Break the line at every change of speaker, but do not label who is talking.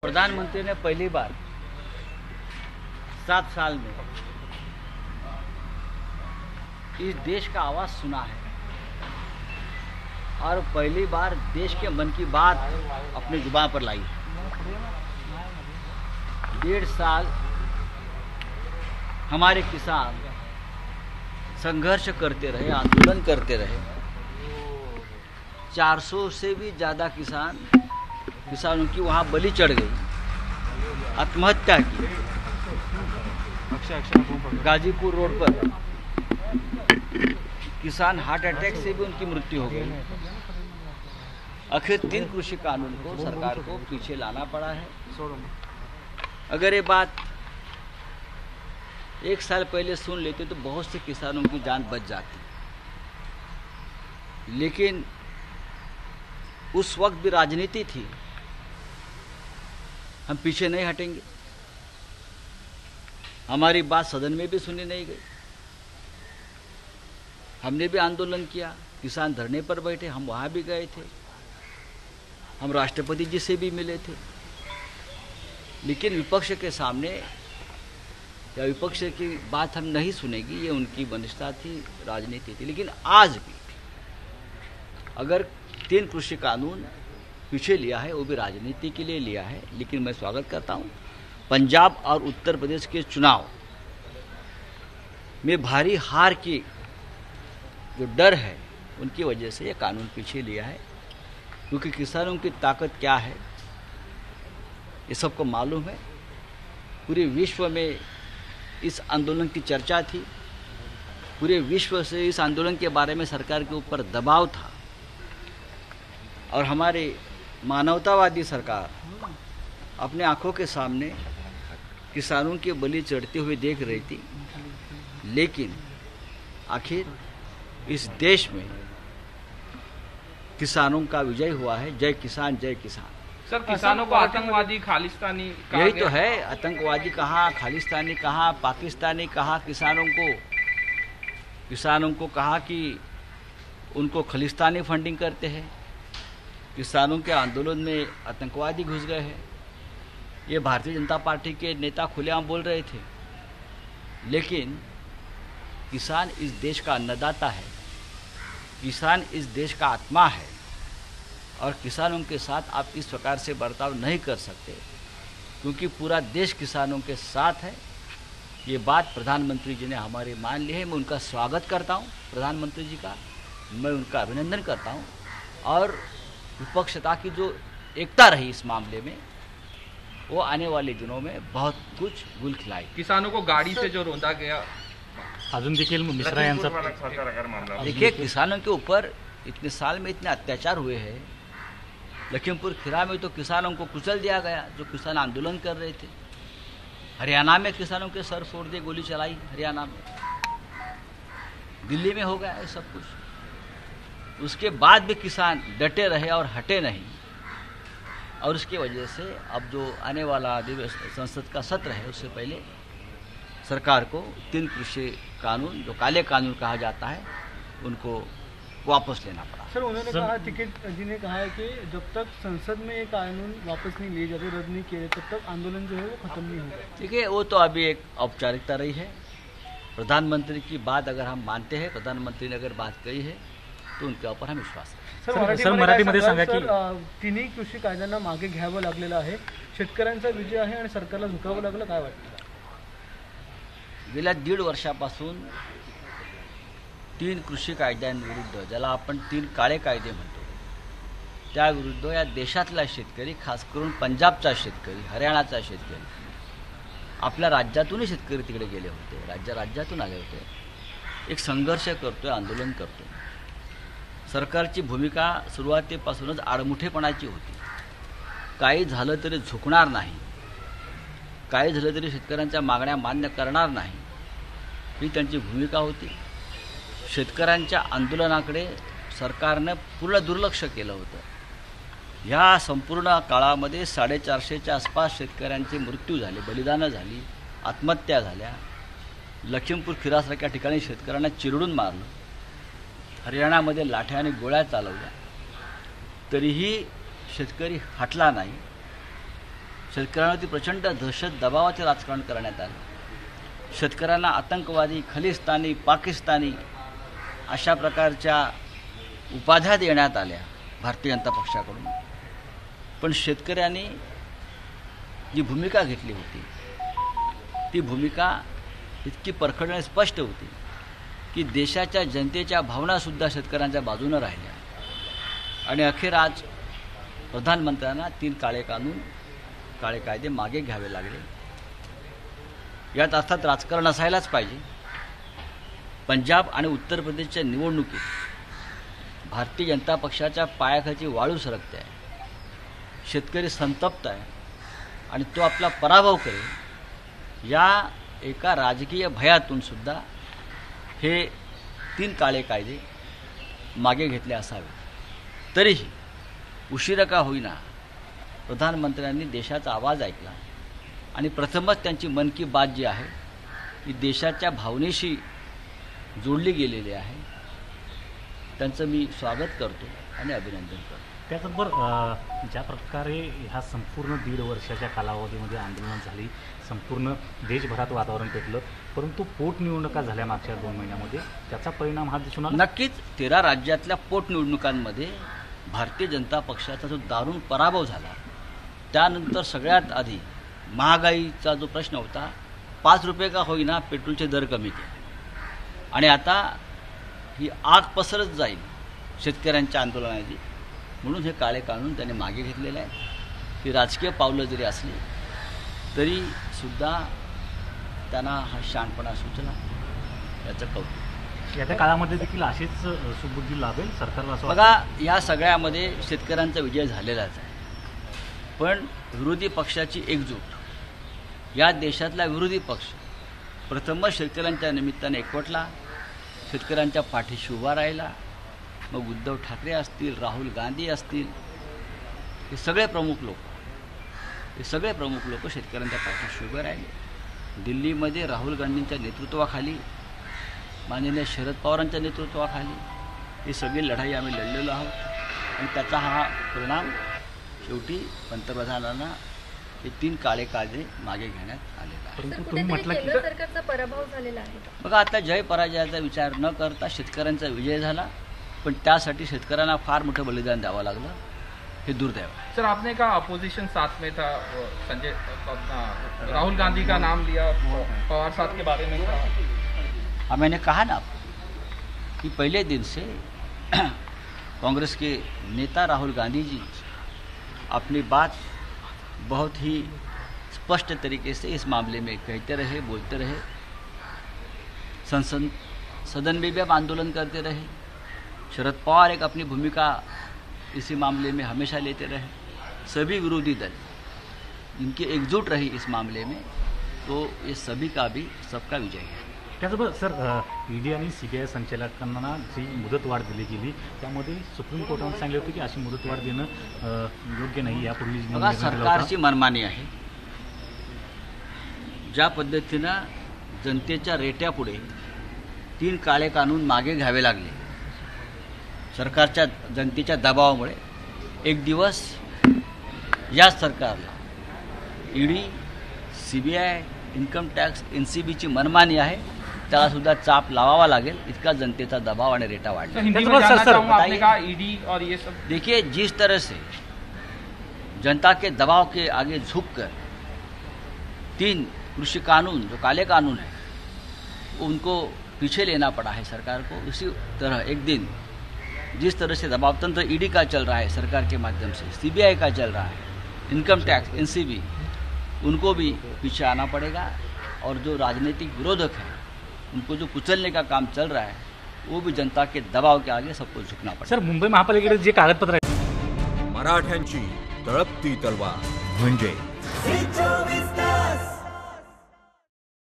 प्रधानमंत्री ने पहली बार 7 साल में इस देश का आवाज सुना है और पहली बार देश के मन की बात अपनी जुबान पर लाई है। 1.5 साल हमारे किसान संघर्ष करते रहे, आंदोलन करते रहे। 400 से भी ज़्यादा किसानों की वहाँ बलि चढ़ गई, आत्महत्या की। गाजीपुर रोड पर किसान हार्ट अटैक से भी उनकी मृत्यु हो गई। आखिर 3 कृषि कानून को सरकार को पीछे लाना पड़ा है। अगर ये बात 1 साल पहले सुन लेते तो बहुत से किसानों की जान बच जाती, लेकिन उस वक्त भी राजनीति थी। हम पीछे नहीं हटेंगे। हमारी बात सदन में भी सुनी नहीं गई। हमने भी आंदोलन किया, किसान धरने पर बैठे, हम वहां भी गए थे, हम राष्ट्रपति जी से भी मिले थे। लेकिन विपक्ष के सामने या विपक्ष की बात हम नहीं सुनेगी, ये उनकी वनिष्ठता थी, राजनीति थी। लेकिन आज भी अगर 3 कृषि कानून पीछे लिया है, वो भी राजनीति के लिए लिया है। लेकिन मैं स्वागत करता हूँ। पंजाब और उत्तर प्रदेश के चुनाव में भारी हार की जो डर है, उनकी वजह से ये कानून पीछे लिया है। क्योंकि किसानों की ताकत क्या है ये सबको मालूम है। पूरे विश्व में इस आंदोलन की चर्चा थी, पूरे विश्व से इस आंदोलन के बारे में सरकार के ऊपर दबाव था और हमारे मानवतावादी सरकार अपने आंखों के सामने किसानों की बलि चढ़ते हुए देख रही थी। लेकिन आखिर इस देश में किसानों का विजय हुआ है। जय किसान, जय किसान।
सर, किसानों को आतंकवादी, खालिस्तानी
यही तो है। आतंकवादी कहा, खालिस्तानी कहा, पाकिस्तानी कहा। किसानों को कहा कि उनको खालिस्तानी फंडिंग करते हैं। किसानों के आंदोलन में आतंकवादी घुस गए हैं। ये भारतीय जनता पार्टी के नेता खुलेआम बोल रहे थे। लेकिन किसान इस देश का अन्नदाता है, किसान इस देश का आत्मा है और किसानों के साथ आप इस प्रकार से बर्ताव नहीं कर सकते, क्योंकि पूरा देश किसानों के साथ है। ये बात प्रधानमंत्री जी ने हमारे मान ली है। मैं उनका स्वागत करता हूँ, प्रधानमंत्री जी का मैं उनका अभिनंदन करता हूँ। और विपक्षता की जो एकता रही इस मामले में, वो आने वाले दिनों में बहुत कुछ गुल खिलाई।
किसानों को गाड़ी से जो रोंदा गया,
अजून देखील मिश्रा यांचा
देखिए, किसानों के ऊपर इतने साल में इतने अत्याचार हुए हैं। लखीमपुर खीरा में तो किसानों को कुचल दिया गया, जो किसान आंदोलन कर रहे थे। हरियाणा में किसानों के सर फोड़ दिए, गोली चलाई हरियाणा में। दिल्ली में हो गया है सब कुछ। उसके बाद भी किसान डटे रहे और हटे नहीं। और उसकी वजह से अब जो आने वाला संसद का सत्र है, उससे पहले सरकार को 3 कृषि कानून, जो काले कानून कहा जाता है, उनको वापस लेना पड़ा।
सर, उन्होंने कहा, टिकैत जी ने कहा है कि जब तक संसद में ये कानून वापस नहीं लिए जाते, रद्द नहीं किए, तब तक आंदोलन जो है वो खत्म नहीं होगा।
देखिए, वो तो अभी एक औपचारिकता रही है। प्रधानमंत्री की बात अगर हम मानते हैं, प्रधानमंत्री ने अगर बात कही है, तो उनके ऊपर हम विश्वास रखें।
सर, मराठीमध्ये सांगा की 3 कृषी कायद्यांना मागे घ्यावं लागलेलं आहे, शेतकऱ्यांचा विजय आहे आणि सरकारला झुकावं लागलं, काय वाटतं?
गेल्या 1.5 वर्षापासून 3 कृषी कायद्यांविरुद्ध, ज्याला आपण 3 काळे कायदे म्हणतो, त्याविरुद्ध या देशातला शेतकरी, खास करून पंजाबचा शेतकरी, हरियाणाचा शेतकरी, आपल्या राज्यातूनही शेतकरी तिकडे गेले होते, राज्यातून आले होते, एक संघर्ष करतोय, आंदोलन करतोय। सरकारची भूमिका सुरुवातीपासूनच आडमुठेपणाची होती। काही झालं तरी झुकणार नाही, काही झालं तरी शेतकऱ्यांच्या मागण्या मान्य करणार नाही, ही त्यांची भूमिका होती। शेतकऱ्यांच्या आंदोलनाकडे सरकारनं पूर्ण दुर्लक्ष केलं होतं। ह्या संपूर्ण काळामध्ये 450च्या आसपास शेतकऱ्यांचे मृत्यू झाले, बलिदानं झाली, आत्महत्या झाल्या। लखीमपूर खीरासारख्या ठिकाणी शेतकऱ्यांना चिरडून मारलं, हरियाणामध्ये लाठ्या आणि गोळ्या चालवल्या, तरीही शेतकरी हटला नाही। शेतकऱ्यांवरती प्रचंड दहशत दबावाचे राजकारण करण्यात आलं. शेतकऱ्यांना आतंकवादी, खलिस्तानी, पाकिस्तानी अशा प्रकारच्या उपाध्या देण्यात आल्या भारतीय जनता पक्षाकडून. पण शेतकऱ्यांनी जी भूमिका घेतली होती ती भूमिका इतकी परखड आणि स्पष्ट होती की देशाच्या जनतेच्या भावनासुद्धा शेतकऱ्यांच्या बाजूनं राहिल्या. आणि अखेर आज प्रधानमंत्र्यांना 3 काळे कानून, काळे कायदे मागे घ्यावे लागले. यात अर्थात राजकारण असायलाच पाहिजे. पंजाब आणि उत्तर प्रदेशच्या निवडणुकीत भारतीय जनता पक्षाच्या पायाखालची वाळू सरकते आहे. शेतकरी संतप्त आहे आणि तो आपला पराभव करेल या एका राजकीय भयातून सुद्धा हे 3 काळे कायदे मागे घेतले असावे. तरीही उशिरा का होईना प्रधानमंत्र्यांनी देशाचा आवाज ऐकला आणि प्रथमच त्यांची मन की बात जी आहे ती देशाच्या भावनेशी जोडली गेलेली आहे. त्यांचं मी स्वागत करतो आणि अभिनंदन करतो.
त्याचबरोबर ज्या प्रकारे ह्या संपूर्ण 1.5 वर्षाच्या कालावधीमध्ये आंदोलन झाली, संपूर्ण देशभरात वातावरण पेटलं, परंतु पोटनिवडणुका झाल्या मागच्या 2 महिन्यामध्ये, त्याचा परिणाम हा दिसून आला.
नक्कीच 13 राज्यातल्या पोटनिवडणुकांमध्ये भारतीय जनता पक्षाचा जो दारुण पराभव झाला, त्यानंतर सगळ्यात आधी महागाईचा जो प्रश्न होता, 5 रुपये का होईना पेट्रोलचे दर कमी केले आणि आता ही आग पसरत जाईल शेतकऱ्यांच्या आंदोलनाची, म्हणून हे काळे कानून त्यांनी मागे घेतलेले आहे. ही राजकीय पावलं जरी असली तरी सुद्धा त्यांना हा शहाणपणा सुचला, याचं कौतुक.
येत्या काळामध्ये देखील अशीच सुबुद्धी लाभेल सरकारला असं
बघा, या सगळ्यामध्ये शेतकऱ्यांचा विजय झालेलाच आहे. पण विरोधी पक्षाची एकजूट, या देशातला विरोधी पक्ष प्रथमच शेतकऱ्यांच्या निमित्ताने एकवटला, शेतकऱ्यांच्या पाठीशी उभा राहिला. मग उद्धव ठाकरे असतील, राहुल गांधी असतील, हे सगळे प्रमुख लोक शेतकऱ्यांच्या पाठीशी उभे राहिले. दिल्लीमध्ये राहुल गांधींच्या नेतृत्वाखाली, माननीय शरद पवारांच्या नेतृत्वाखाली ही सगळी लढाई आम्ही लढलेलो आहोत आणि त्याचा हा परिणाम शेवटी पंतप्रधानांना हे 3 काळे कायदे मागे घेण्यात आलेला आहे.
परंतु तुम्ही म्हटलं की
केंद्र सरकारचा पराभव झालेला आहे.
बघा, आता जय पराजयाचा विचार न करता शेतकऱ्यांचा विजय झाला, पण त्यासाठी शेतकऱ्यांना फार मोठं बलिदान द्यावं लागलं, हे दुर्दैव आहे.
सर, आपने कहा अपोजिशन साथ में था, संजय राहुल गांधी का नाम लिया, पवार साहब के बारे में कहा.
हाँ, मैंने कहा ना आपको कि पहले दिन से कांग्रेस के नेता राहुल गांधी जी अपनी बात बहुत ही स्पष्ट तरीके से इस मामले में कहते रहे, बोलते रहे. सदन में भी अब आंदोलन करते रहे. शरद पवार एक अपनी भूमिका इसी मामले में हमेशा लेते रहे. सभी विरोधी दल इनकी एकजुट रही इस मामले में, तो ये सभी का भी सबका विजय है.
त्याचबरोबर सर, ईडी आणि सीबीआय संचालकांना जी मुदतवाढ दिली गेली त्यामध्ये सुप्रीम कोर्टाने सांगितले होते की अशी मुदतवाढ देणं योग्य नाही. यापूर्वी
बघा, सरकारची मनमानी आहे. ज्या पद्धतीनं जनतेच्या रेट्यापुढे 3 काळे कानून मागे घ्यावे लागले सरकारच्या जनतेच्या दबावामुळे, एक दिवस या सरकारला ईडी, सीबीआय, इन्कम टॅक्स, NCBची मनमानी आहे, त्याला सुद्धा चाप लावावा लागेल. इतका जनतेचा दबाव आणि रेटा वाढला.
हिंदी में जानना चाहूंगा, आपने कहा ईडी और ये सब.
देखिए, जिस तरह से जनता के दबाव के आगे झुककर 3 कृषि कानून, जो काले कानून है, उनको पीछे लेना पड़ा है सरकार को, उसी तरह एक दिन जिस तरह से दबाव तंत्र ईडी का चल रहा है सरकार के माध्यम से, सीबीआई का चल रहा है, इनकम टैक्स, NCB, उनको भी पीछे आना पड़ेगा. और जो राजनीतिक विरोधक हैं उनको जो कुचलने का काम चल रहा है, वो भी जनता के दबाव के आगे सबको झुकना पड़ेगा.
सर, मुंबई महापालिकेकडे जे कागदपत्र आहेत,
मराठ्यांची तळपती तलवार म्हणजे